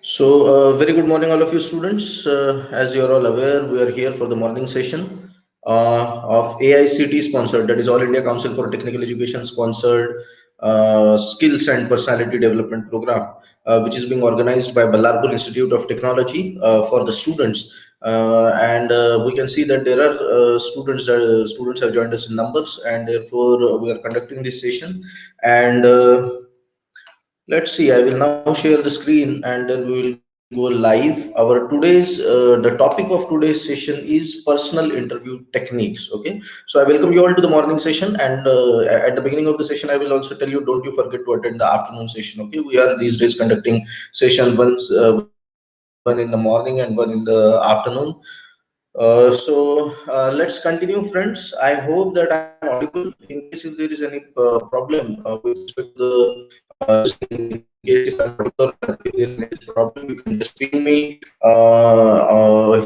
Very good morning, all of you students. As you are all aware, we are here for the morning session of AICT sponsored, that is All India Council for Technical Education sponsored Skills and Personality Development Program, which is being organized by Ballarpur Institute of Technology for the students. And we can see that there are students have joined us in numbers, and therefore we are conducting this session. And let's see, I will now share the screen and then we will go live. The topic of today's session is personal interview techniques. Okay, so I welcome you all to the morning session, and at the beginning of the session, I will also tell you, don't you forget to attend the afternoon session. Okay, we are these days conducting one in the morning and one in the afternoon. Let's continue, friends. I hope that I'm audible. In case if there is any problem with respect to the screen, in case if I'm audible or if there is any problem, you can just ping me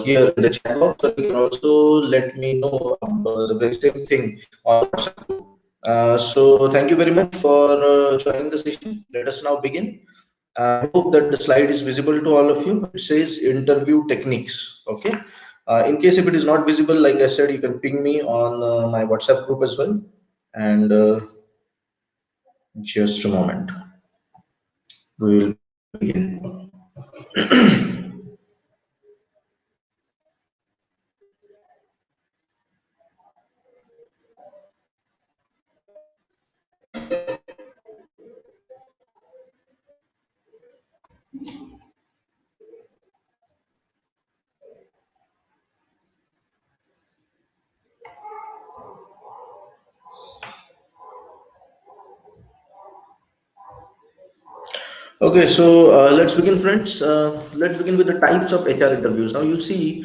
here in the chat box, or you can also let me know the very same thing on the WhatsApp group. So thank you very much for joining the session. Let us now begin. I hope that the slide is visible to all of you. It says interview techniques. Okay. In case if it is not visible, like I said, you can ping me on my WhatsApp group as well. And just a moment, we will begin. Okay, so let's begin, friends. Let's begin with the types of HR interviews. Now, you see,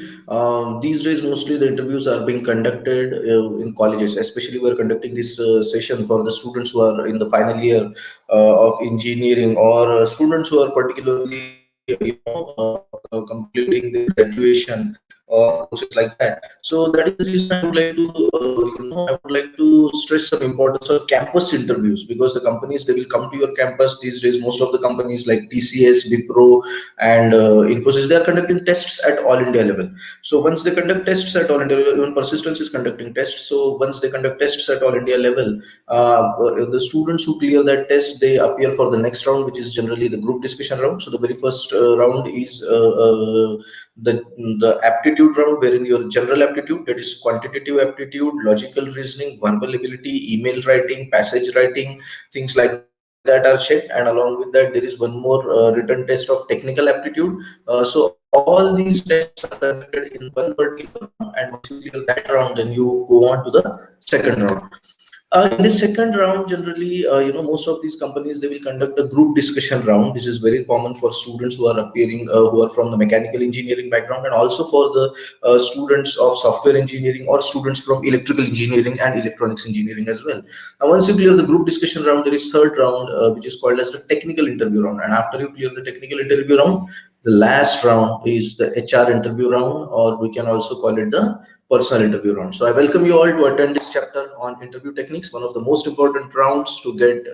these days mostly the interviews are being conducted in colleges. Especially, we're conducting this session for the students who are in the final year of engineering, or students who are particularly, completing their graduation or courses like that. So that is the reason I would like to, I would like to stress some importance of campus interviews, because the companies, they will come to your campus these days. Most of the companies like TCS, Wipro, and Infosys, they are conducting tests at all India level. So once they conduct tests at all India level, even Persistence is conducting tests. So once they conduct tests at all India level, the students who clear that test, they appear for the next round, which is generally the group discussion round. So the very first round is the aptitude round, wherein your general aptitude, that is quantitative aptitude, logical reasoning, verbal ability, email writing, passage writing, things like that are checked. And along with that, there is one more written test of technical aptitude. So all these tests are conducted in one particular round, and once you clear that round, then you go on to the second round. In the second round, generally, most of these companies, they will conduct a group discussion round. This is very common for students who are appearing, who are from the mechanical engineering background, and also for the students of software engineering, or students from electrical engineering and electronics engineering as well. Now, once you clear the group discussion round, there is third round, which is called as the technical interview round. And after you clear the technical interview round, the last round is the HR interview round, or we can also call it the personal interview round. So I welcome you all to attend this chapter on interview techniques, one of the most important rounds to get,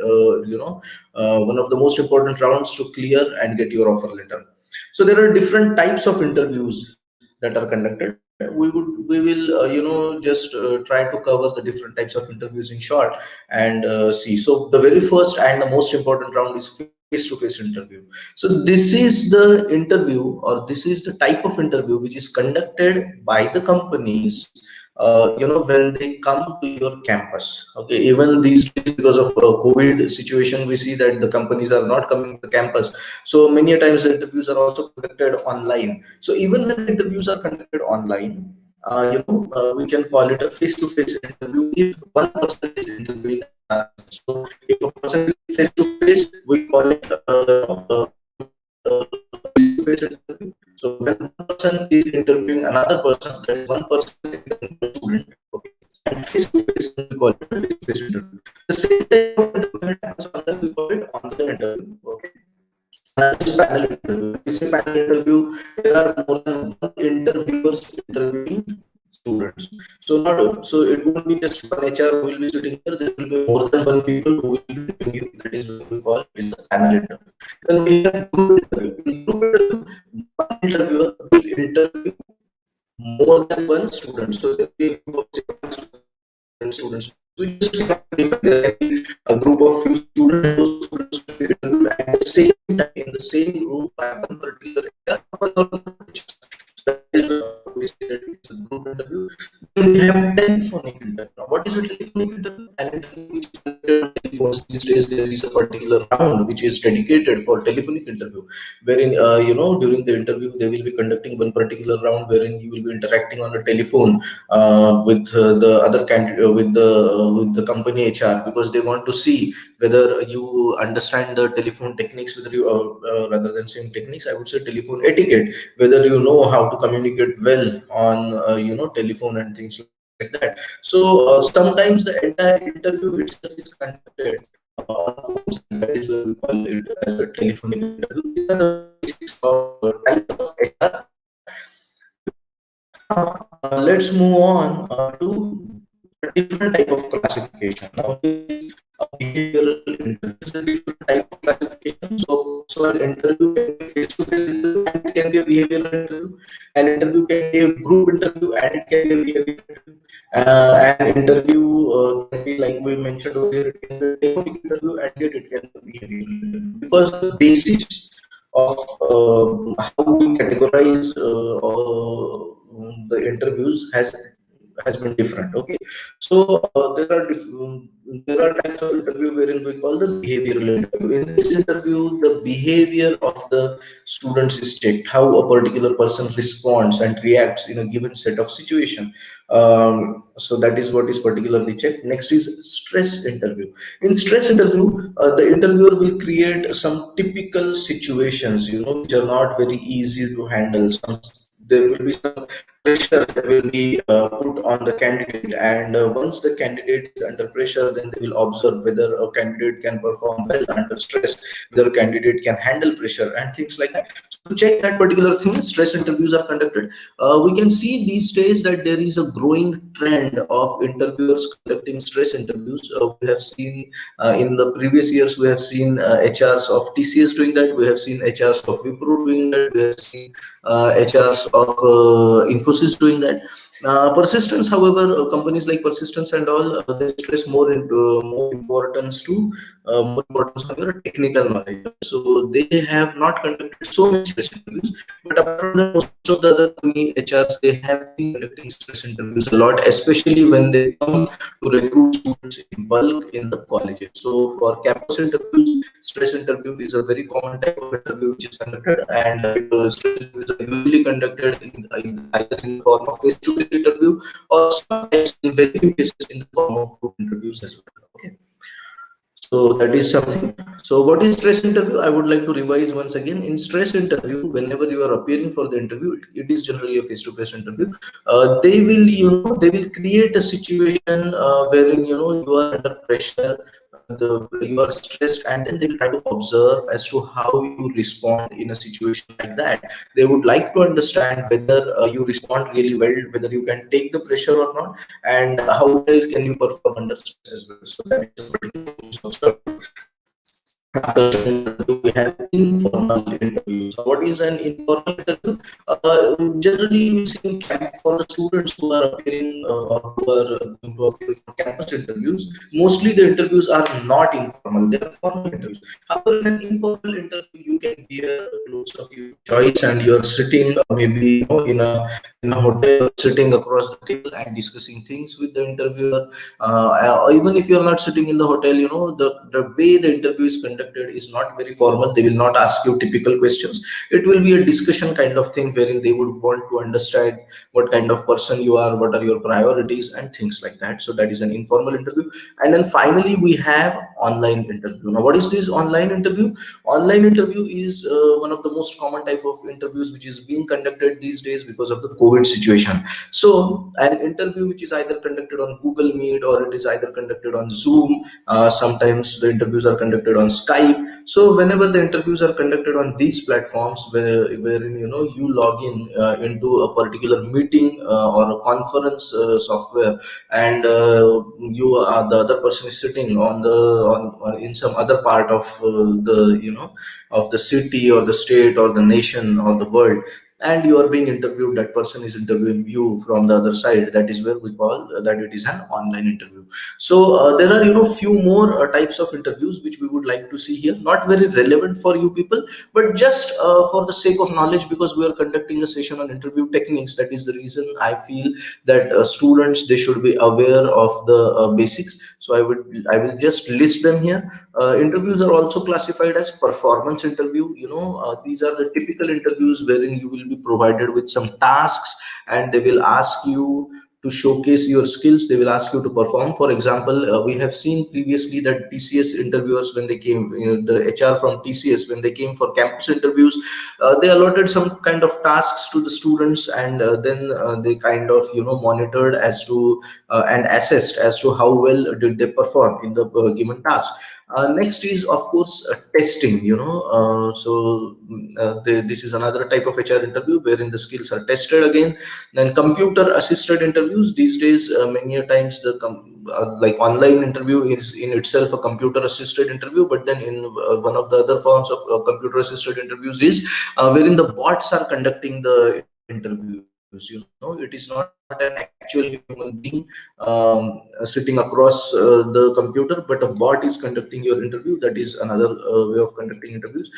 one of the most important rounds to clear and get your offer letter. So there are different types of interviews that are conducted. We will just try to cover the different types of interviews in short and see. So the very first and the most important round is face-to-face interview. So this is the interview, or this is the type of interview which is conducted by the companies, when they come to your campus. Okay, even these days, because of COVID situation, we see that the companies are not coming to the campus. So many a times the interviews are also conducted online. So even when the interviews are conducted online, we can call it a face-to-face interview if one person is interviewing another person. So if a person is face-to-face, we call it face-to-face interview. So when one person is interviewing another person, that is one person interviewing one student. Okay, and face-to-face, we call it a face-to-face interview. The same type of interview happens online, we call it online interview. Okay. Another is panel interview. When we say panel interview, there are more than one interviewers interviewing. students. So not so it won't be just one HR who will be sitting there. There will be more than one people who will be giving you. That is what we call is the panel interview. Then we have group interview. In group interview, one interviewer will interview more than one student. So there will be a group of say, one students. So you just cannot define there can be a group of few students, and those students will be interviewed at the same time in the same room by one particular HR or one particular. So that is we say that it's a group interview. Then we have telephonic interview. Now, what is a telephonic interview? An interview which is conducted on telephones. These days, there is a particular round which is dedicated for telephonic interview, wherein during the interview they will be conducting one particular round wherein you will be interacting on a telephone with the other candidate with the company HR, because they want to see whether you understand the telephone techniques, whether you rather than saying techniques, I would say telephone etiquette, whether you know how to communicate well on telephone and things like that. So sometimes the entire interview itself is conducted on phones, and that is why we call it as a telephonic interview. These are the basics of types of HR. Now, let's move on to a different type of classification. Now, there is a behavioral interview. This is a different type of classification. So an interview can be a face-to-face interview and it can be a behavioral interview. An interview can be a group interview and it can be a behavioral interview. An interview can be, like we mentioned earlier, it can be a technical interview and yet it can be a behavioral interview, because the basis of how we categorize the interviews has been different. Okay, so there are types of interview wherein we call the behavioral interview. In this interview, the behavior of the students is checked, how a particular person responds and reacts in a given set of situation. So that is what is particularly checked. Next is stress interview. In stress interview, the interviewer will create some typical situations, which are not very easy to handle. There will be some pressure that will be put on the candidate, and once the candidate is under pressure, then they will observe whether a candidate can perform well under stress, whether a candidate can handle pressure and things like that. So to check that particular thing, stress interviews are conducted. We can see these days that there is a growing trend of interviewers conducting stress interviews. We have seen in the previous years, we have seen HRs of TCS doing that, we have seen HRs of Wipro doing that, we have seen HRs of Infosys doing that. Persistence, however, companies like Persistence and all, they stress more importance to more importance on your technical knowledge. So they have not conducted so many stress interviews, but apart from that, most of the other company HRs, they have been conducting stress interviews a lot, especially when they come to recruit students in bulk in the colleges. So for campus interviews, stress interview is a very common type of interview which is conducted, and stress interviews are usually conducted either in the form of face-to-face interview, or sometimes in very few cases in the form of group interviews as well. Okay. So that is something. So what is stress interview? I would like to revise once again. In stress interview, whenever you are appearing for the interview, it is generally a face-to-face interview. They will create a situation wherein you are under pressure, you are stressed, and then they'll try to observe as to how you respond in a situation like that. They would like to understand whether you respond really well, whether you can take the pressure or not, and how well can you perform under stress as well. So that is a particular thing. So after stress interview, we have informal interviews. So what is an informal interview? Generally, we see in camp for the students who are appearing or who are going to appear for campus interviews. Mostly, the interviews are not informal; they are formal interviews. However, in an informal interview, you can wear clothes of your choice, and you are sitting maybe in a hotel, sitting across the table and discussing things with the interviewer. Even if you are not sitting in the hotel, the way the interview is conducted is not very formal. They will not ask you typical questions. It will be a discussion kind of thing wherein they would want to understand what kind of person you are, what are your priorities and things like that. So that is an informal interview. And then finally we have online interview. Now, what is this online interview? Online interview is one of the most common type of interviews which is being conducted these days because of the COVID situation. So, an interview which is either conducted on Google Meet, or it is either conducted on Zoom. Sometimes the interviews are conducted on Skype. So, whenever the interviews are conducted on these platforms, wherein you log in into a particular meeting or a conference software, and the other person is sitting on in some other part of the of the city or the state or the nation or the world, and you are being interviewed, that person is interviewing you from the other side. That is where we call that it is an online interview. So there are few more types of interviews which we would like to see here, not very relevant for you people, but just for the sake of knowledge, because we are conducting a session on interview techniques. That is the reason I feel that students, they should be aware of the basics. So I will just list them here. Interviews are also classified as performance interview. These are the typical interviews wherein you will be provided with some tasks, and they will ask you to showcase your skills. They will ask you to perform. For example, we have seen previously that TCS interviewers, when they came, the HR from TCS, when they came for campus interviews, they allotted some kind of tasks to the students, and then they kind of monitored as to and assessed as to how well did they perform in the given task. Next is, of course, testing. This is another type of HR interview wherein the skills are tested again. Then computer assisted interviews. These days, many a times like online interview is in itself a computer assisted interview, but then in one of the other forms of computer assisted interviews is wherein the bots are conducting the interviews. It is not an actual human being sitting across the computer, but a bot is conducting your interview. That is another way of conducting interviews.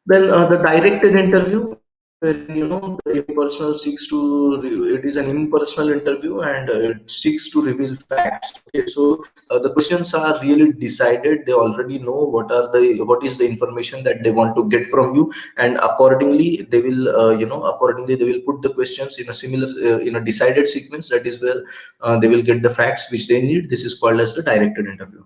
Then the directed interview, wherein the impersonal seeks to it is an impersonal interview, and it seeks to reveal facts. Okay, so the questions are really decided. They already know what is the information that they want to get from you, and accordingly they will put the questions in a similar in a decided sequence. That is where they will get the facts which they need. This is called as the directed interview.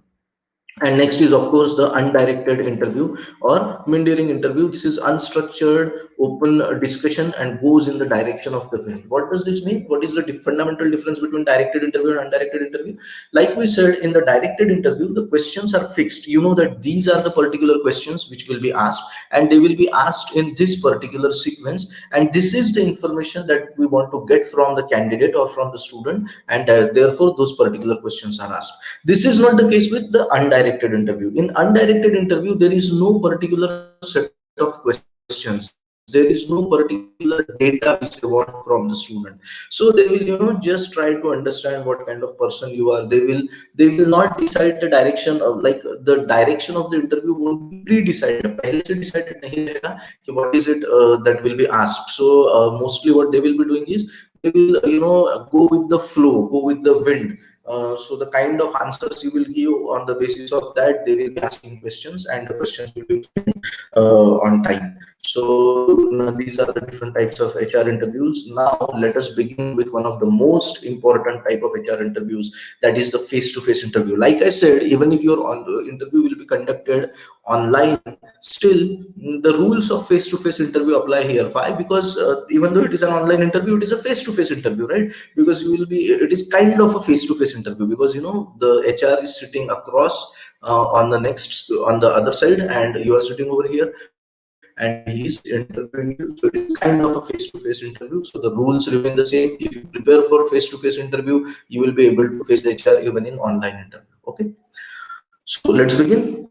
And next is, of course, the undirected interview or Mindering interview. This is unstructured, open discussion and goes in the direction of the wind. What does this mean? What is the fundamental difference between directed interview and undirected interview? Like we said, in the directed interview, the questions are fixed. You know that these are the particular questions which will be asked, and they will be asked in this particular sequence. And this is the information that we want to get from the candidate or from the student, and therefore those particular questions are asked. This is not the case with the undirected interview. In undirected interview, there is no particular set of questions. There is no particular data which they want from the student. So they will, just try to understand what kind of person you are. They will not decide the direction of, like, the direction of the interview won't be pre-decided. पहले से decided नहीं रहेगा कि what is it that will be asked. So mostly what they will be doing is they will go with the flow, go with the wind. So the kind of answers you will give, on the basis of that, they will be asking questions, and the questions will be given on time. So these are the different types of HR interviews. Now let us begin with one of the most important type of HR interviews, that is the face-to-face interview. Like I said, even if your interview will be conducted online, still the rules of face-to-face interview apply here. Why? Because even though it is an online interview, it is a face-to-face interview, right? Because it is kind of a face-to-face interview, because the HR is sitting across on the other side, and you are sitting over here, and he is interviewing you. So it is kind of a face-to-face interview. So the rules remain the same. If you prepare for face-to-face interview, you will be able to face the HR even in online interview. Okay, so let's begin.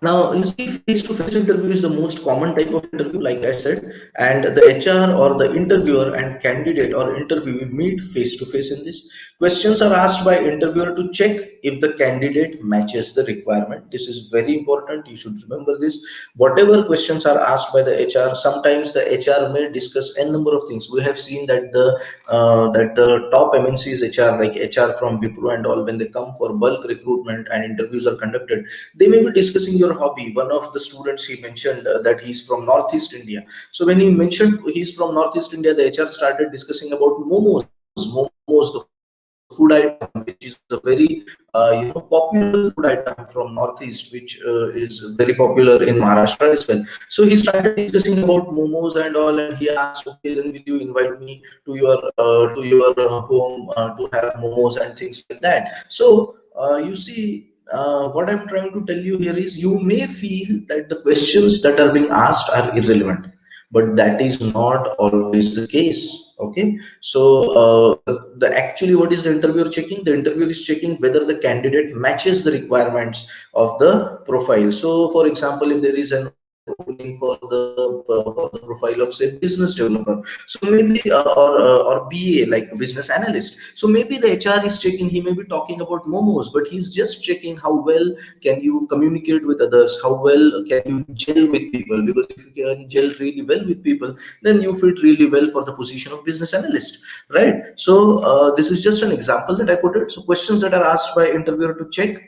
Now, you see, face-to-face interview is the most common type of interview, like I said, and the HR or the interviewer and candidate or interviewee meet face-to-face in this. Questions are asked by interviewer to check if the candidate matches the requirement. This is very important. You should remember this. Whatever questions are asked by the HR, sometimes the HR may discuss n number of things. We have seen that the top MNCs HR, like HR from Wipro and all, when they come for bulk recruitment and interviews are conducted, they may be discussing your hobby. One of the students, he mentioned that he's from Northeast India. So when he mentioned he's from Northeast India, the HR started discussing about momos, the food, food item, which is a very popular food item from Northeast, which is very popular in Maharashtra as well. So he started discussing about momos and all, and he asked, okay, then will you invite me to your home to have momos and things like that. So you see, what I'm trying to tell you here is, you may feel that the questions that are being asked are irrelevant, but that is not always the case. Okay, so the actually, what is the interviewer checking? The interviewer is checking whether the candidate matches the requirements of the profile. So for example, if there is an opening for the profile of, say, business developer, so maybe or BA, like a business analyst, so maybe the HR is checking, he may be talking about momos, but he's just checking how well can you communicate with others, how well can you gel with people, because if you can gel really well with people, then you fit really well for the position of business analyst, right? So this is just an example that I put it. So questions that are asked by interviewer to check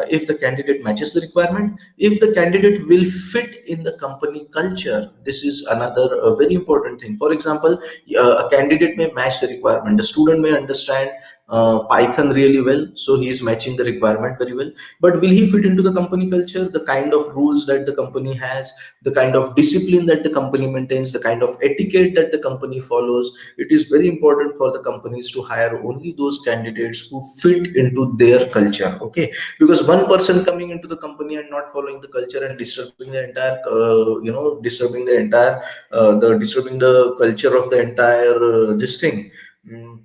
if the candidate matches the requirement, if the candidate will fit in the company culture. This is another very important thing. For example, a candidate may match the requirement, the student may understand Python really well, so he is matching the requirement very well, but will he fit into the company culture, the kind of rules that the company has, the kind of discipline that the company maintains, the kind of etiquette that the company follows? It is very important for the companies to hire only those candidates who fit into their culture. Okay, because one person coming into the company and not following the culture and disturbing the entire disturbing the culture of the entire this thing, mm,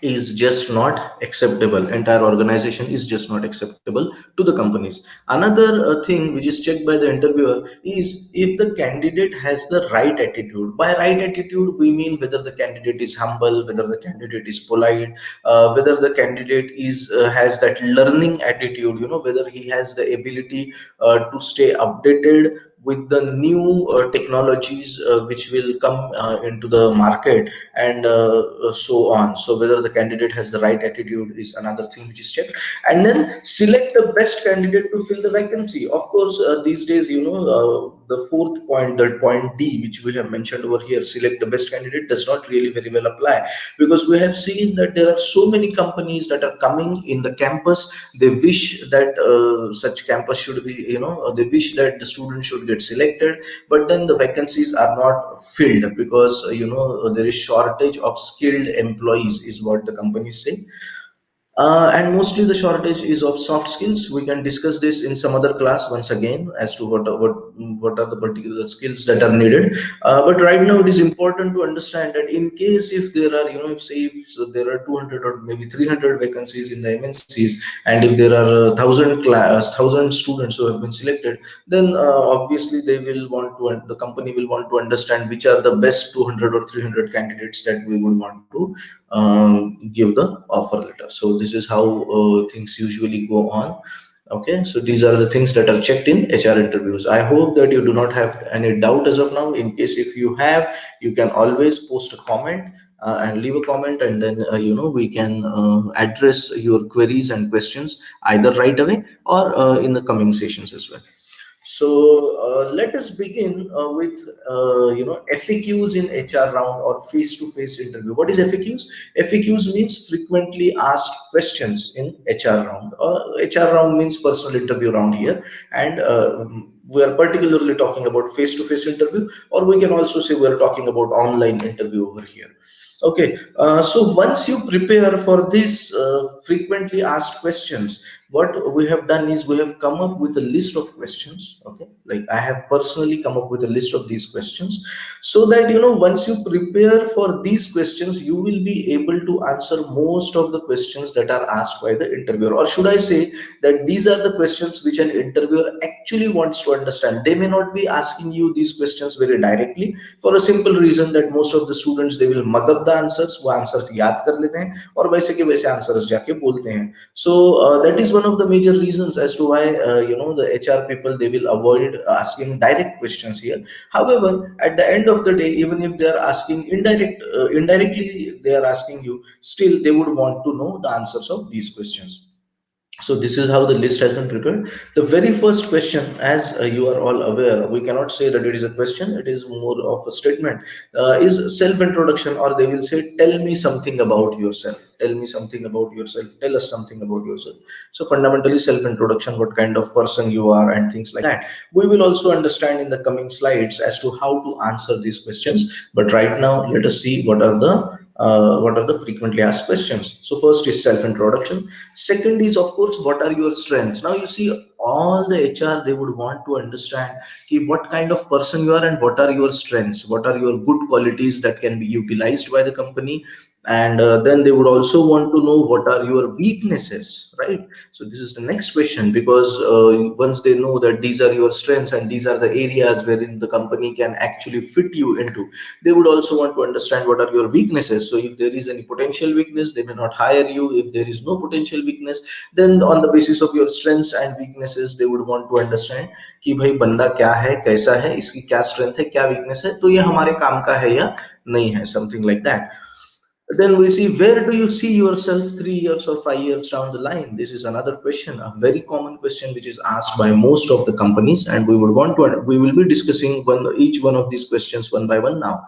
is just not acceptable. Entire organization is just not acceptable to the companies. Another thing which is checked by the interviewer is if the candidate has the right attitude. By right attitude, we mean whether the candidate is humble, whether the candidate is polite, whether the candidate is has that learning attitude, whether he has the ability to stay updated with the new technologies which will come into the market, and so on. So whether the candidate has the right attitude is another thing which is checked. And then select the best candidate to fill the vacancy. Of course, these days, the fourth point, the point D, which we have mentioned over here, select the best candidate, does not really very well apply, because we have seen that there are so many companies that are coming in the campus. They wish that such campus should be, they wish that the students should get selected, but then the vacancies are not filled because there is shortage of skilled employees, is what the companies say. And mostly the shortage is of soft skills. We can discuss this in some other class once again as to what are the particular skills that are needed. But right now it is important to understand that in case if there are, if say if so there are 200 or maybe 300 vacancies in the MNCs, and if there are 1,000 students who have been selected, then obviously they will want to, the company will want to understand which are the best 200 or 300 candidates that we would want to give the offer letter. So this is how things usually go on. Okay, so these are the things that are checked in HR interviews. I hope that you do not have any doubt as of now. In case if you have, you can always post a comment and leave a comment, and then we can address your queries and questions either right away or in the coming sessions as well. So let us begin with FAQs in HR round or face-to-face interview. What is FAQs? FAQs means frequently asked questions in HR round. Or HR round means personal interview round here, and we are particularly talking about face-to-face interview, or we can also say we are talking about online interview over here. Okay, so once you prepare for these frequently asked questions, what we have done is we have come up with a list of questions. Okay, like I have personally come up with a list of these questions, so that once you prepare for these questions, you will be able to answer most of the questions that are asked by the interviewer. Or should I say that these are the questions which an interviewer actually wants to understand. They may not be asking you these questions very directly, for a simple reason that most of the students, they will mug up the answers, वो answers याद कर लेते हैं और वैसे के वैसे answers जाके बोलते हैं. So that is one of the major reasons as to why the HR people, they will avoid asking direct questions here. However, at the end of the day, even if they are asking indirectly they are asking you, still they would want to know the answers of these questions. So this is how the list has been prepared. The very first question, as you are all aware, we cannot say that it is a question, it is more of a statement, is self introduction, or they will say, tell me something about yourself, tell me something about yourself, tell us something about yourself. So fundamentally self introduction, what kind of person you are and things like that, we will also understand in the coming slides as to how to answer these questions. But right now let us see what are the frequently asked questions. So first is self introduction. Second is, of course, what are your strengths. Now you see, all the HR, they would want to understand what kind of person you are and what are your strengths, what are your good qualities that can be utilized by the company. And then they would also want to know what are your weaknesses, right? So this is the next question, because once they know that these are your strengths and these are the areas wherein the company can actually fit you into, they would also want to understand what are your weaknesses. So if there is any potential weakness, they may not hire you. If there is no potential weakness, then on the basis of your strengths and weaknesses, they would want to understand कि भाई बंदा क्या है, कैसा है, इसकी क्या strength है, क्या weakness है, तो ये हमारे काम का है या नहीं है, something like that. Then we see, where do you see yourself 3 years or 5 years down the line? This is another question, a very common question which is asked by most of the companies, and we will be discussing each one of these questions one by one now.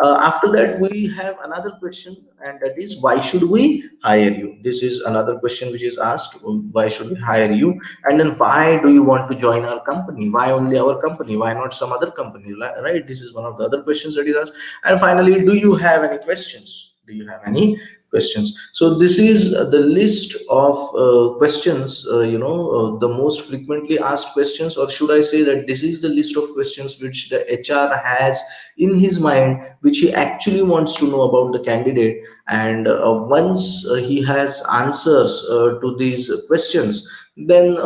After that, we have another question, and that is, why should we hire you? This is another question which is asked, why should we hire you? And then, why do you want to join our company? Why only our company? Why not some other company? Right? This is one of the other questions that is asked. And finally, do you have any questions? Do you have any questions? So this is the list of questions, the most frequently asked questions, or should I say that this is the list of questions which the HR has in his mind, which he actually wants to know about the candidate. And once he has answers to these questions, then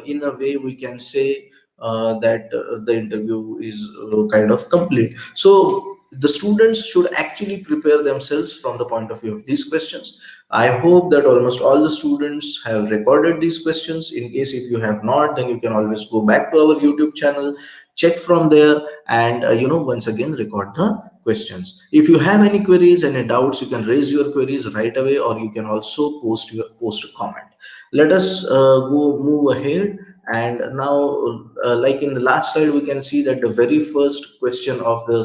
in a way we can say that the interview is kind of complete. So the students should actually prepare themselves from the point of view of these questions. I hope that almost all the students have recorded these questions. In case if you have not, then you can always go back to our YouTube channel, check from there, and once again record the questions. If you have any queries, any doubts, you can raise your queries right away, or you can also post a comment. Let us go move ahead. And now, like in the last slide, we can see that the very first question of the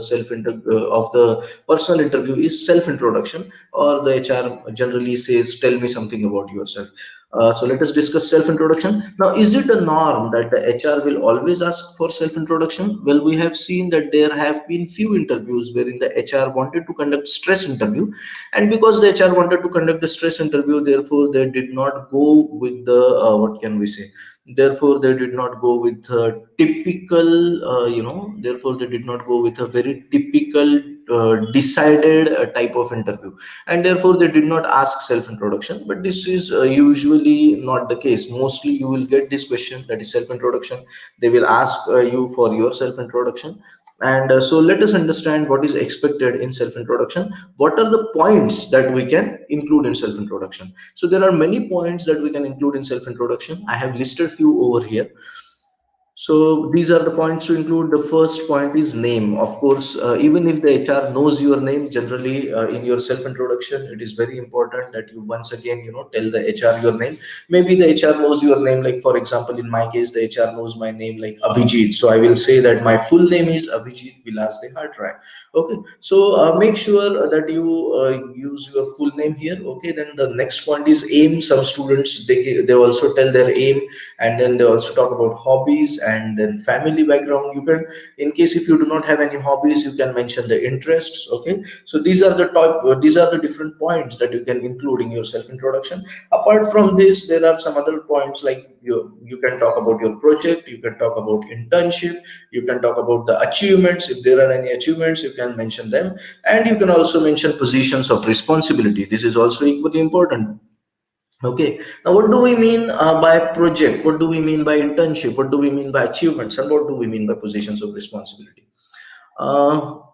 of the personal interview is self introduction, or the HR generally says, tell me something about yourself. So let us discuss self introduction. Now, is it a norm that the HR will always ask for self introduction? Well, we have seen that there have been few interviews wherein the HR wanted to conduct stress interview, and because the HR wanted to conduct the stress interview, therefore they did not go with the what can we say, therefore they did not go with a typical therefore they did not go with a very typical decided type of interview, and therefore they did not ask self introduction. But this is usually not the case. Mostly you will get this question, that is self introduction. They will ask you for your self introduction. And so let us understand what is expected in self introduction. What are the points that we can include in self introduction? So there are many points that we can include in self introduction. I have listed few over here. So these are the points to include. The first point is name. Of course, even if the HR knows your name, generally in your self-introduction, it is very important that you once again, tell the HR your name. Maybe the HR knows your name. Like for example, in my case, the HR knows my name like Abhijit. So I will say that my full name is Abhijit Vilas Dehatray. Okay. So make sure that you use your full name here. Okay. Then the next point is aim. Some students, they also tell their aim, and then they also talk about hobbies, and then family background. You can, in case if you do not have any hobbies, you can mention the interests. Okay, so these are the different points that you can include in your self introduction. Apart from this, there are some other points, like you can talk about your project, you can talk about internship, you can talk about the achievements. If there are any achievements, you can mention them, and you can also mention positions of responsibility. This is also equally important. Okay, now what do we mean by project? What do we mean by internship? What do we mean by achievements? And what do we mean by positions of responsibility?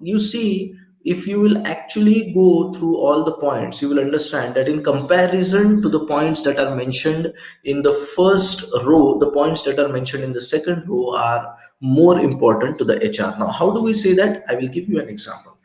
You see, if you will actually go through all the points, you will understand that in comparison to the points that are mentioned in the first row, the points that are mentioned in the second row are more important to the HR. Now, how do we say that? I will give you an example.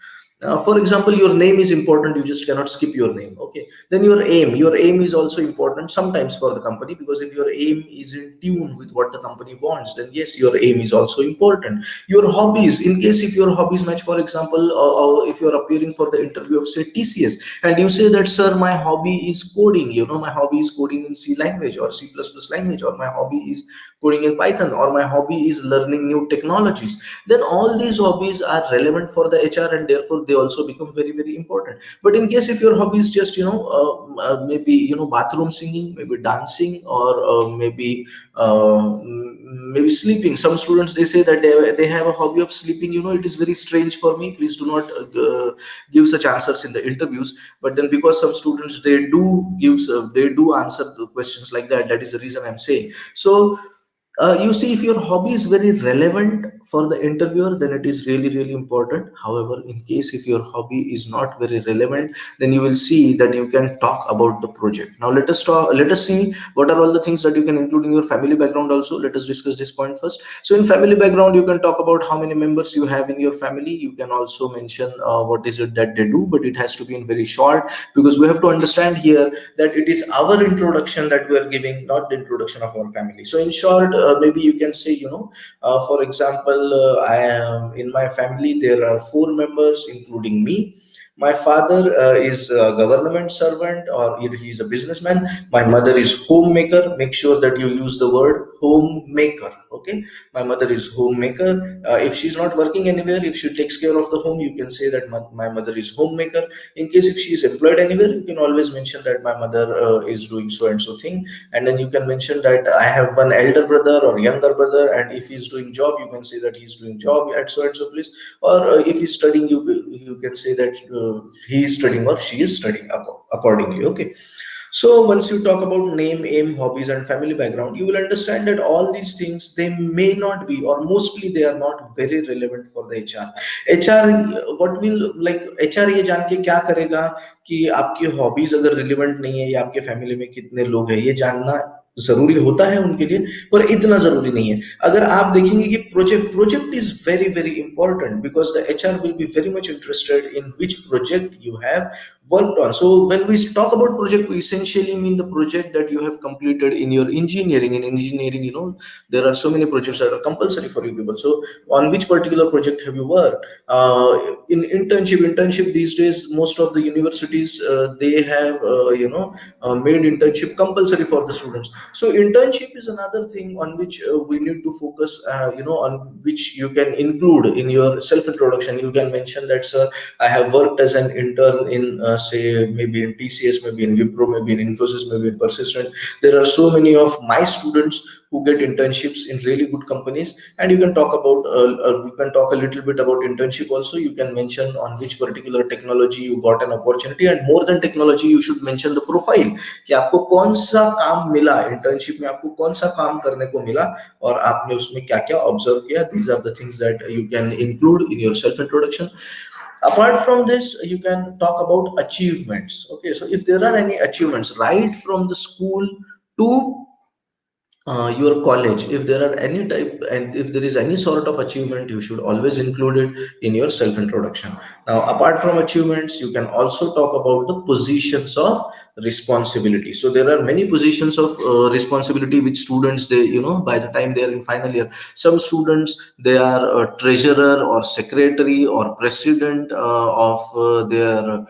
For example, your name is important, you just cannot skip your name. Okay, then your aim is also important sometimes for the company, because if your aim is in tune with what the company wants, then yes, your aim is also important. Your hobbies, in case if your hobbies match, for example, if you're appearing for the interview of say TCS, and you say that, sir, my hobby is coding, my hobby is coding in C language or C++ language, or my hobby is coding in Python, or my hobby is learning new technologies, then all these hobbies are relevant for the HR, and therefore they also become very, very important. But in case if your hobby is just maybe bathroom singing, maybe dancing, or maybe sleeping. Some students, they say that they have a hobby of sleeping. It is very strange for me. Please do not give such answers in the interviews. But then, because some students, they do answer the questions like that, that is the reason I'm saying. So you see, if your hobby is very relevant for the interviewer, then it is really, really important. However, in case if your hobby is not very relevant, then you will see that you can talk about the project. Now let us see what are all the things that you can include in your family background also. Let us discuss this point first. So in family background, you can talk about how many members you have in your family. You can also mention what is it that they do, but it has to be in very short, because we have to understand here that it is our introduction that we are giving, not the introduction of our family. So in short, maybe you can say, for example, I am in my family, there are four members, including me. My father is a government servant, or he is a businessman. My mother is homemaker. Make sure that you use the word homemaker. Okay, my mother is homemaker. If she's not working anywhere, if she takes care of the home, you can say that my mother is homemaker. In case if she is employed anywhere, you can always mention that my mother is doing so and so thing. And then you can mention that I have one elder brother or younger brother, and if he's doing job, you can say that he's doing job at so and so place. Or if he's studying, you can say that he is studying or she is studying accordingly. Okay, so once you talk about name, aim, hobbies, and family background, you will understand that all these things, they may not be, or mostly they are not very relevant for the HR. HR, what will like HR ये जान के क्या करेगा कि आपकी hobbies अगर relevant नहीं है, या आपके फैमिली में कितने लोग हैं, ये जानना जरूरी होता है उनके लिए, पर इतना जरूरी नहीं है. अगर आप देखेंगे कि project is very, very important, because the HR will be very much interested in which project you have worked on. So when we talk about project, we essentially mean the project that you have completed in your engineering. In engineering, there are so many projects that are compulsory for you people. So on which particular project have you worked? In internship these days, most of the universities, they have made internship compulsory for the students. So internship is another thing on which we need to focus, on which you can include in your self introduction. You can mention that, sir, I have worked as an intern in, say, maybe in TCS, maybe in Wipro, maybe in Infosys, maybe in Persistent. There are so many of my students who get internships in really good companies, and you can talk about, you can talk a little bit about internship also. You can mention on which particular technology you got an opportunity, and more than technology, you should mention the profile कि आपको कौन सा काम मिला internship में, आपको कौन सा काम करने को मिला, और आपने उसमें क्या क्या ऑब्जर्व किया. These are the things that you can include in your self introduction. Apart from this, you can talk about achievements. Okay, so if there are any achievements right from the school to your college, if there are any type, and if there is any sort of achievement, you should always include it in your self introduction. Now, apart from achievements, you can also talk about the positions of responsibility. So there are many positions of responsibility which students, they, by the time they are in final year, some students, they are a treasurer or secretary or president of their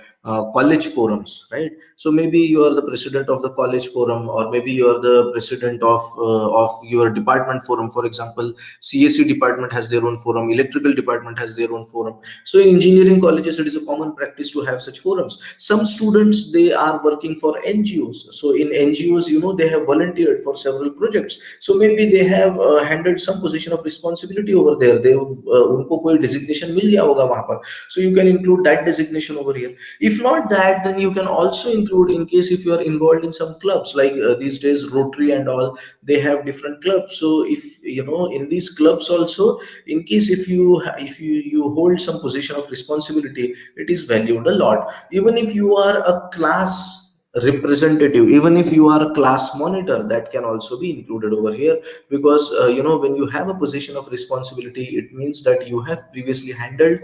college forums, right? So maybe you are the president of the college forum, or maybe you are the president of your department forum. For example, CSE department has their own forum, electrical department has their own forum. So in engineering colleges, it is a common practice to have such forums. Some students, they are working for NGOs. So in NGOs, they have volunteered for several projects. So maybe they have handled some position of responsibility over there. They उनको कोई designation मिल गया होगा वहां पर. So you can include that designation over here. If not that, then you can also include, in case if you are involved in some clubs, like these days Rotary and all, they have different clubs. So if in these clubs also, in case if you hold some position of responsibility, it is valued a lot. Even if you are a class representative. Even if you are a class monitor, that can also be included over here, because when you have a position of responsibility, it means that you have previously handled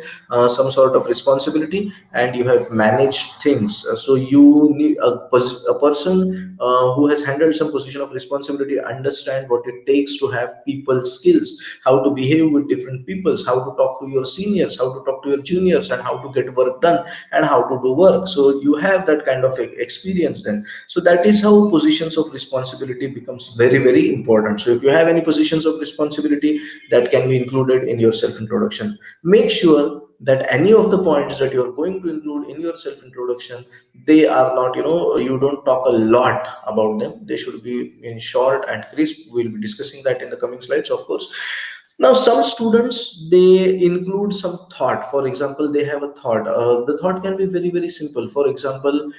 some sort of responsibility and you have managed things. So you need a person who has handled some position of responsibility, understand what it takes to have people skills, how to behave with different peoples, how to talk to your seniors, how to talk to your juniors, and how to get work done, and how to do work. So you have that kind of experience then. So that is how positions of responsibility becomes very, very important. So if you have any positions of responsibility, that can be included in your self introduction. Make sure that any of the points that you are going to include in your self introduction, they are not, you don't talk a lot about them. They should be in short and crisp. We'll be discussing that in the coming slides, of course. Now some students, they include some thought. For example, they have a thought. The thought can be very, very simple. For example,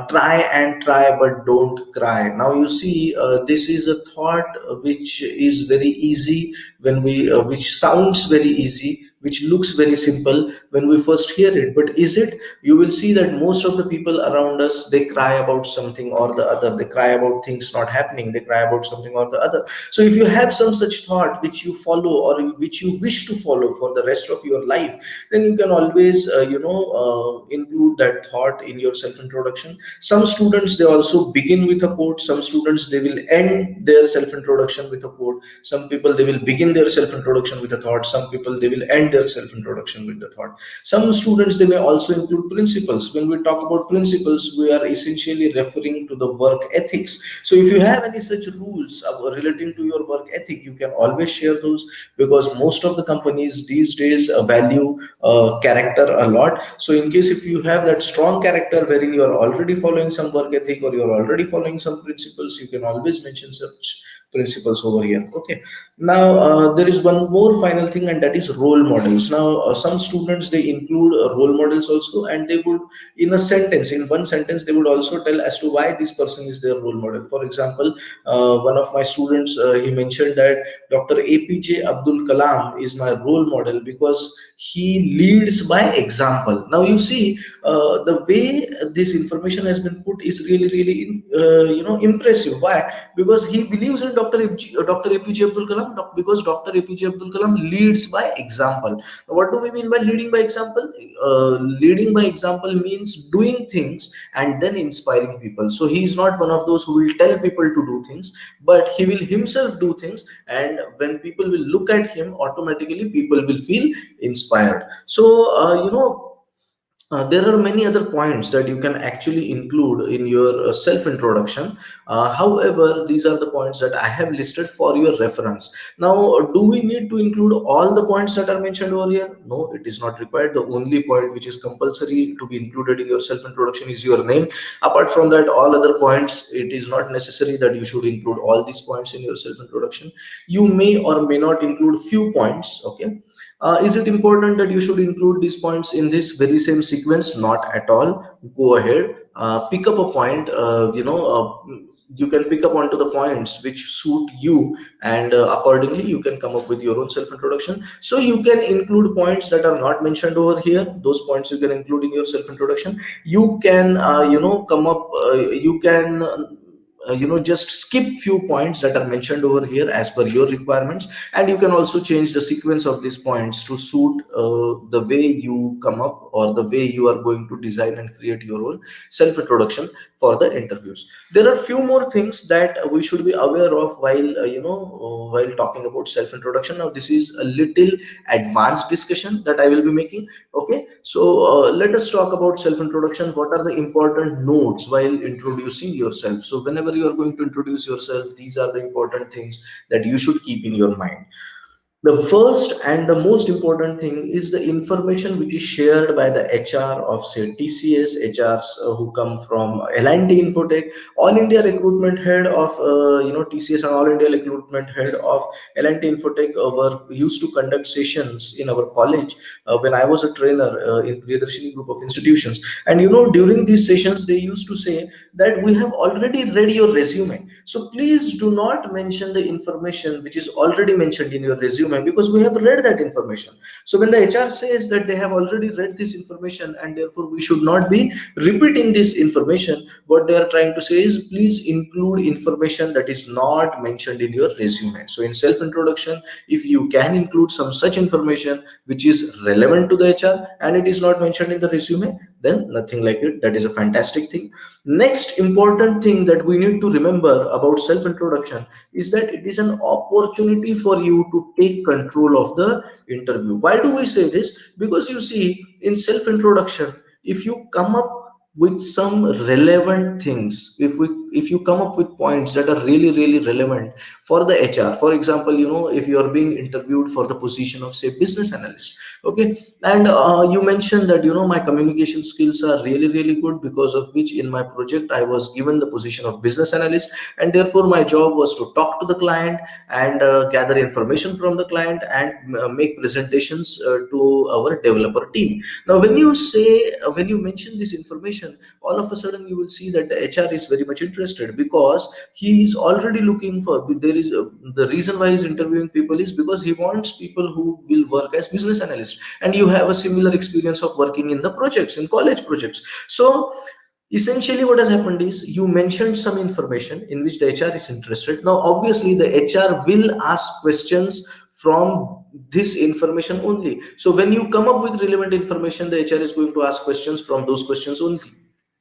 try and try but don't cry. Now you see, this is a thought which is very easy, when we which sounds very easy, which looks very simple when we first hear it. But is it? You will see that most of the people around us, they cry about something or the other. They cry about things not happening, they cry about something or the other. So if you have some such thought which you follow, or which you wish to follow for the rest of your life, then you can always include that thought in your self introduction. Some students, they also begin with a quote. Some students, they will end their self introduction with a quote. Some people, they will begin their self introduction with a thought. Some people, they will end their self introduction with the thought. Some students, they may also include principles. When we talk about principles, we are essentially referring to the work ethics. So if you have any such rules relating to your work ethic, you can always share those, because most of the companies these days value character a lot. So in case if you have that strong character wherein you are already following some work ethic, or you are already following some principles, you can always mention such principles over here. Okay. Now there is one more final thing, and that is role models. Now some students, they include role models also, and they would, in a sentence, in one sentence, they would also tell as to why this person is their role model. For example, one of my students, he mentioned that Dr. APJ Abdul Kalam is my role model because he leads by example. Now you see, the way this information has been put is really, really impressive. Why? Because he believes in Dr. APJ Abdul Kalam, because Dr. APJ Abdul Kalam leads by example. Now, what do we mean by leading by example? Leading by example means doing things and then inspiring people. So he is not one of those who will tell people to do things, but he will himself do things, and when people will look at him, automatically people will feel inspired. So there are many other points that you can actually include in your self introduction. However, these are the points that I have listed for your reference. Now, do we need to include all the points that are mentioned over here? No, it is not required. The only point which is compulsory to be included in your self introduction is your name. Apart from that, all other points, it is not necessary that you should include all these points in your self introduction. You may or may not include few points. Okay. Is it important that you should include these points in this very same sequence? Not at all. Go ahead, pick up a point. You can pick up onto the points which suit you, and accordingly you can come up with your own self introduction. So you can include points that are not mentioned over here. Those points you can include in your self introduction. You can come up. You can just skip few points that are mentioned over here as per your requirements, and you can also change the sequence of these points to suit the way you come up, or the way you are going to design and create your own self introduction for the interviews. There are few more things that we should be aware of while while talking about self introduction. Now this is a little advanced discussion that I will be making. Okay, so let us talk about self introduction. What are the important notes while introducing yourself? So whenever you are going to introduce yourself, these are the important things that you should keep in your mind. The first and the most important thing is the information which is shared by the HR of, say, TCS, HRs who come from L&T Infotech, All India Recruitment Head of TCS, and All India Recruitment Head of L&T Infotech were used to conduct sessions in our college when I was a trainer in Priyadarshini Group of Institutions. And during these sessions, they used to say that we have already read your resume. So please do not mention the information which is already mentioned in your resume resume because we have read that information. So when the HR says that they have already read this information and therefore we should not be repeating this information, what they are trying to say is please include information that is not mentioned in your resume. So in self introduction, if you can include some such information which is relevant to the HR and it is not mentioned in the resume, then nothing like it. That is a fantastic thing. Next important thing that we need to remember about self introduction is that it is an opportunity for you to take control of the interview. Why do we say this? Because you see, in self introduction, if you come up with some relevant things, if you come up with points that are really relevant for the HR, for example, if you are being interviewed for the position of say business analyst, okay, and you mentioned that my communication skills are really good, because of which in my project I was given the position of business analyst, and therefore my job was to talk to the client and gather information from the client and make presentations to our developer team. Now when you mention this information, all of a sudden you will see that the HR is very much interested, because he is already looking for, there is the reason why he's interviewing people is because he wants people who will work as business analysts, and you have a similar experience of working in the projects, in college projects. So essentially what has happened is you mentioned some information in which the HR is interested. Now obviously the HR will ask questions from this information only. So when you come up with relevant information, the HR is going to ask questions from those questions only.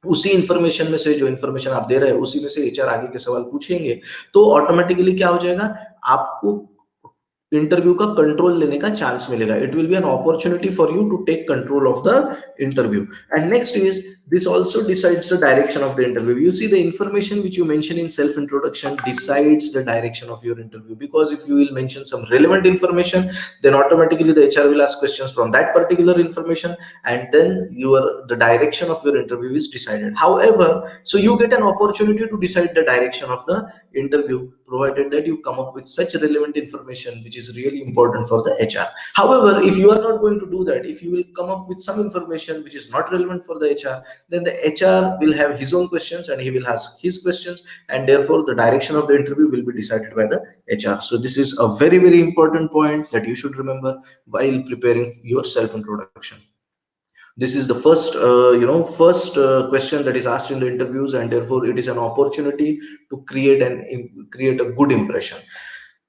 उसी information में से जो information आप दे रहे हैं उसी में से एचआर आगे के सवाल पूछेंगे, तो ऑटोमेटिकली क्या हो जाएगा, आपको इंटरव्यू का कंट्रोल लेने का चांस मिलेगा. It will be an opportunity for you to take control of the interview. And next is this also decides the direction of the interview. You see, the information which you mention in self introduction decides the direction of your interview, because if you will mention some relevant information, then automatically the HR will ask questions from that particular information, and then the direction of your interview is decided. However, so you get an opportunity to decide the direction of the interview, provided that you come up with such relevant information which is really important for the HR. However, if you are not going to do that, if you will come up with some information which is not relevant for the HR, then the HR will have his own questions and he will ask his questions, and therefore the direction of the interview will be decided by the HR. So this is a very important point that you should remember while preparing your self introduction. This is the first question that is asked in the interviews, and therefore it is an opportunity to create a good impression.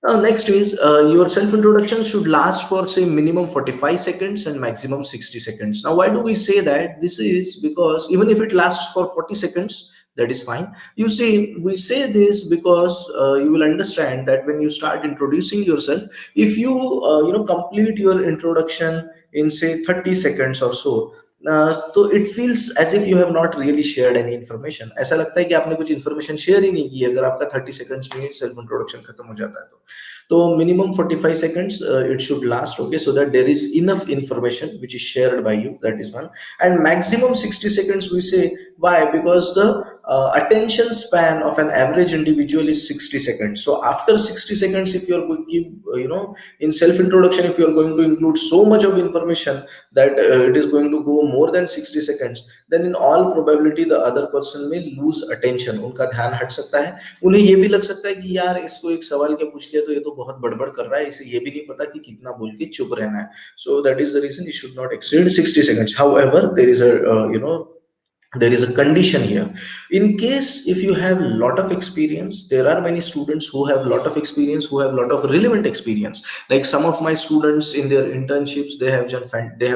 Now, next is your self introduction should last for say minimum 45 seconds and maximum 60 seconds. Now, why do we say that? This is because even if it lasts for 40 seconds, that is fine. You see, we say this because you will understand that when you start introducing yourself, if you complete your introduction in say 30 seconds or so, तो it feels as if you have not really shared any information. ऐसा लगता है कि आपने कुछ information share ही नहीं की अगर आपका 30 सेकंड्स में सेल्फ इंट्रोडक्शन खत्म हो जाता है. तो minimum 45 seconds it should last, okay, so that there is enough information which is shared by you. That is one. And maximum 60 seconds we say. Why? Because the attention span of an average individual is 60 seconds. So after 60 seconds, if you are going to give in self introduction, if you are going to include so much of information that it is going to go more than 60 seconds, then in all probability the other person may lose attention. उनका ध्यान हट सकता है. उन्हें ये भी लग सकता है कि यार इसको एक सवाल क्या पूछ लिया, तो ये तो बहुत बड़बड़ कर रहा है, इसे ये भी नहीं पता कि कितना बोल के चुप रहना है. So that is the reason it should not exceed 60 seconds. However, there is a there is a condition here. In case if you have a lot of experience, there are many students who have a lot of experience, who have a lot of relevant experience. Like some of my students in their internships, they have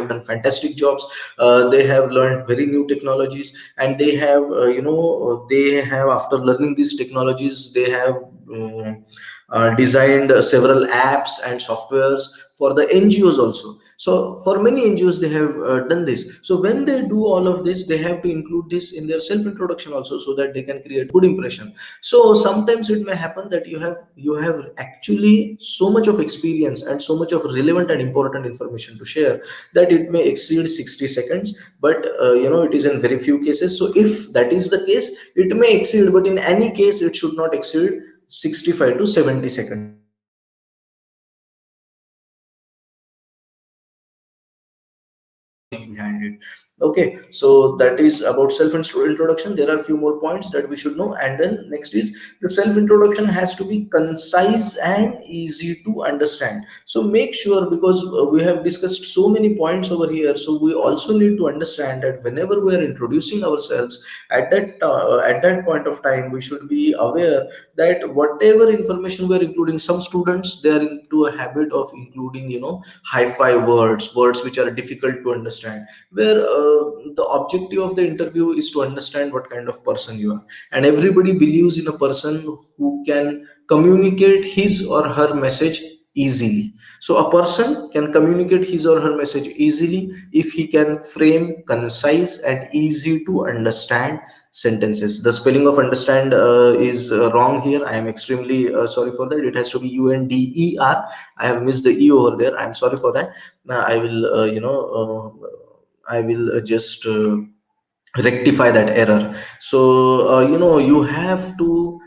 done fantastic jobs. They have learned very new technologies, and they have they have, after learning these technologies, they have designed several apps and softwares for the NGOs also. So for many NGOs they have done this. So when they do all of this, they have to include this in their self introduction also, so that they can create good impression. So sometimes it may happen that you have actually so much of experience and so much of relevant and important information to share that it may exceed 60 seconds, but it is in very few cases. So if that is the case, it may exceed, but in any case it should not exceed 65 to 70 seconds. Behind it. Okay, so that is about self introduction. There are a few more points that we should know, and then next is the self introduction has to be concise and easy to understand. So make sure, because we have discussed so many points over here, so we also need to understand that whenever we are introducing ourselves, at that point of time, we should be aware that whatever information we are including, some students, they are into a habit of including, hi-fi words which are difficult to understand, where the objective of the interview is to understand what kind of person you are, and everybody believes in a person who can communicate his or her message easily. So a person can communicate his or her message easily if he can frame concise and easy to understand sentences. The spelling of understand is wrong here. I am extremely sorry for that. It has to be UNDER. I have missed the E over there. I am sorry for that. I will, I will just rectify that error. So you have to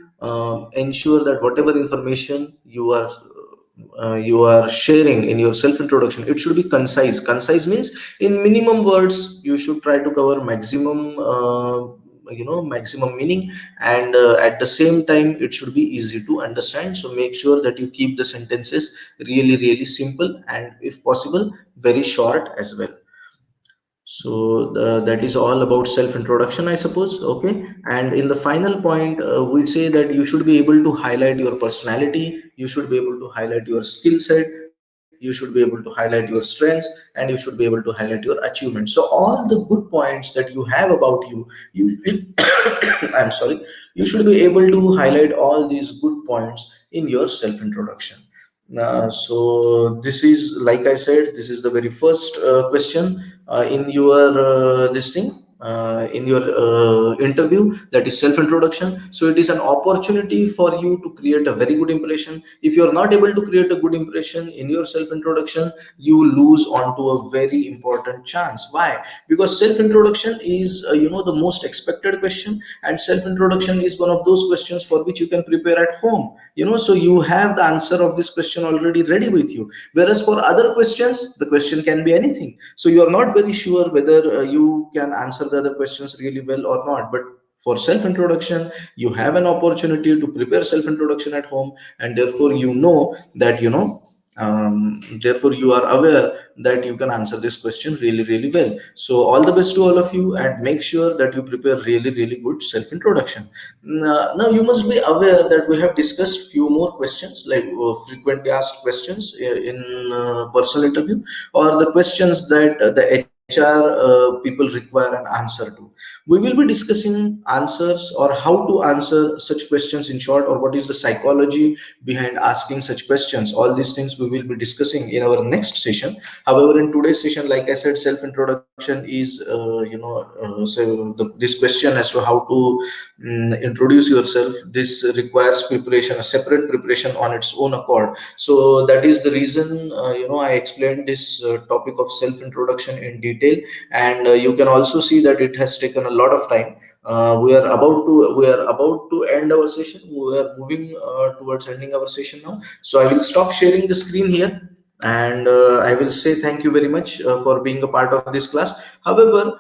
ensure that whatever information you are sharing in your self introduction, it should be concise. Concise means in minimum words you should try to cover maximum maximum meaning, and at the same time it should be easy to understand. So make sure that you keep the sentences really really simple, and if possible very short as well. So that is all about self introduction, I suppose. Okay, and in the final point, we say that you should be able to highlight your personality, you should be able to highlight your skill set, you should be able to highlight your strengths, and you should be able to highlight your achievements. So all the good points that you have about you will I'm sorry, you should be able to highlight all these good points in your self introduction. So this is, like I said, this is the very first question in your this thing in your interview, that is self introduction. So it is an opportunity for you to create a very good impression. If you are not able to create a good impression in your self introduction, you lose onto a very important chance. Why? Because self introduction is the most expected question, and self introduction is one of those questions for which you can prepare at home. So you have the answer of this question already ready with you, whereas for other questions the question can be anything. So you are not very sure whether you can answer the other questions really well or not. But for self introduction, you have an opportunity to prepare self introduction at home, and therefore that therefore you are aware that you can answer this question really really well. So all the best to all of you, and make sure that you prepare really really good self introduction. Now you must be aware that we have discussed few more questions, like frequently asked questions in personal interview, or the questions that the HR people require an answer to. We will be discussing answers, or how to answer such questions in short, or what is the psychology behind asking such questions. All these things we will be discussing in our next session. However, in today's session, like I said, self introduction is this question as to how to introduce yourself, this requires preparation, a separate preparation on its own accord. So that is the reason I explained this topic of self introduction in detail, and you can also see that it has taken a lot of time. We are about to end our session. We are moving towards ending our session now, so I will stop sharing the screen here, and I will say thank you very much for being a part of this class. However,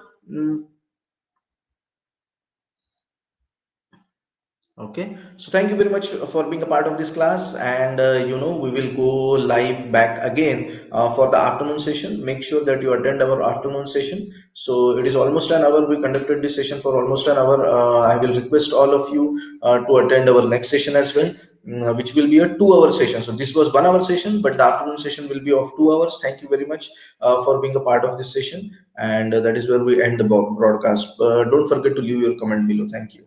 okay, so thank you very much for being a part of this class, and we will go live back again for the afternoon session. Make sure that you attend our afternoon session. So it is almost an hour. We conducted this session for almost an hour. I will request all of you to attend our next session as well, which will be a 2 hour session. So this was 1 hour session, but the afternoon session will be of 2 hours. Thank you very much for being a part of this session, and that is where we end the broadcast. Don't forget to leave your comment below. Thank you.